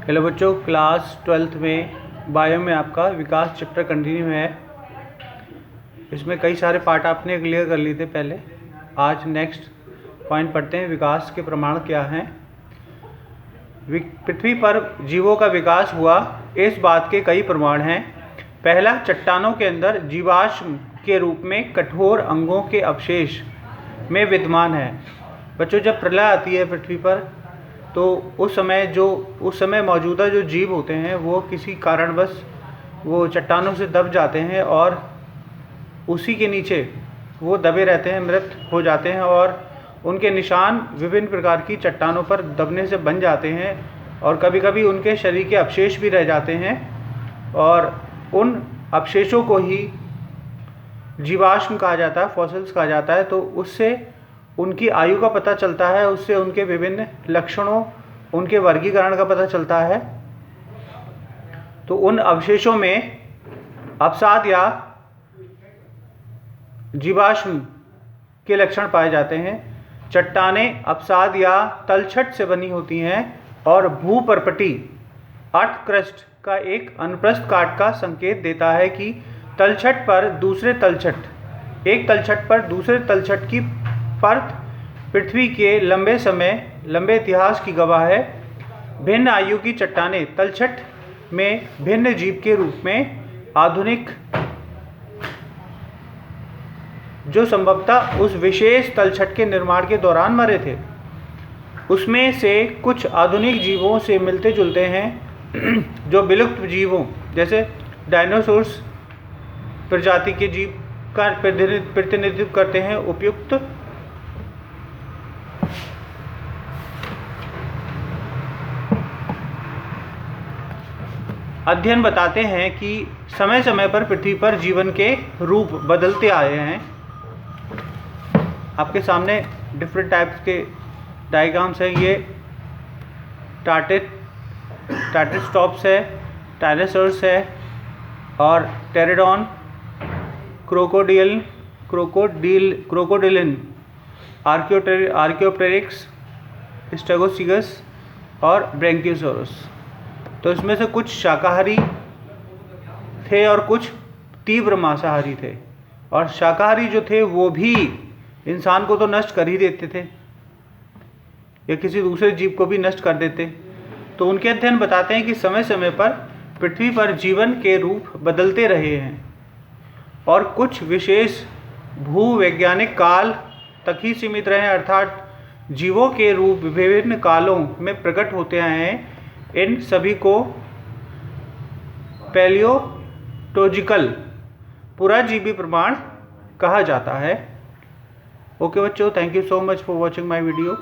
Hello बच्चों, class 12th में bio में आपका विकास चैप्टर कंटिन्यू है। इसमें कई सारे पार्ट आपने क्लियर कर लिए थे पहले। आज नेक्स्ट पॉइंट पढ़ते हैं, विकास के प्रमाण क्या हैं। पृथ्वी पर जीवों का विकास हुआ, इस बात के कई प्रमाण हैं। पहला, चट्टानों के अंदर जीवाश्म के रूप में कठोर अंगों के अवशेष में विद्यमान है। बच्चों, जब प्रलय आती है पृथ्वी पर तो उस समय मौजूदा जो जीव होते हैं वो किसी कारणवश वो चट्टानों से दब जाते हैं और उसी के नीचे वो दबे रहते हैं, मृत हो जाते हैं और उनके निशान विभिन्न प्रकार की चट्टानों पर दबने से बन जाते हैं और कभी कभी उनके शरीर के अवशेष भी रह जाते हैं और उन अवशेषों को ही जीवाश्म कहा जाता है, फॉसिल्स कहा जाता है। तो उससे उनकी आयु का पता चलता है, उससे उनके विभिन्न लक्षणों, उनके वर्गीकरण का पता चलता है। तो उन अवशेषों में अवसाद या जीवाश्म के लक्षण पाए जाते हैं। चट्टानें अवसाद या तलछट से बनी होती हैं और भूपर्पटी अर्थ क्रस्ट का एक अनुप्रस्थ काट का संकेत देता है कि एक तलछट पर दूसरे तलछट की परत पृथ्वी के लंबे इतिहास की गवाह है। भिन्न आयु की चट्टानें तलछट में भिन्न जीव के रूप में आधुनिक, जो संभवतः उस विशेष तलछट के निर्माण के दौरान मरे थे। उसमें से कुछ आधुनिक जीवों से मिलते जुलते हैं जो विलुप्त जीवों जैसे डायनासोर्स प्रजाति के जीव का प्रतिनिधित्व करते हैं। उपयुक्त अध्ययन बताते हैं कि समय समय पर पृथ्वी पर जीवन के रूप बदलते आए हैं। आपके सामने डिफरेंट टाइप्स के डायग्राम्स हैं। ये टार्टेस्टॉप्स है, टायनासोर्स है और टेरेडॉन, क्रोकोडिलिन, आर्कियोप्टेरिक्स, स्टेगोसिगस और ब्रैंकियोसॉरस। तो इसमें से कुछ शाकाहारी थे और कुछ तीव्र मांसाहारी थे। और शाकाहारी जो थे वो भी इंसान को तो नष्ट कर ही देते थे या किसी दूसरे जीव को भी नष्ट कर देते। तो उनके अध्ययन बताते हैं कि समय समय पर पृथ्वी पर जीवन के रूप बदलते रहे हैं और कुछ विशेष भूवैज्ञानिक काल तक ही सीमित रहे हैं, अर्थात जीवों के रूप विभिन्न कालों में प्रकट होते आए हैं। इन सभी को पैलियोटोजिकल पुराजीवी प्रमाण कहा जाता है। ओके बच्चों, thank you so much for watching my video.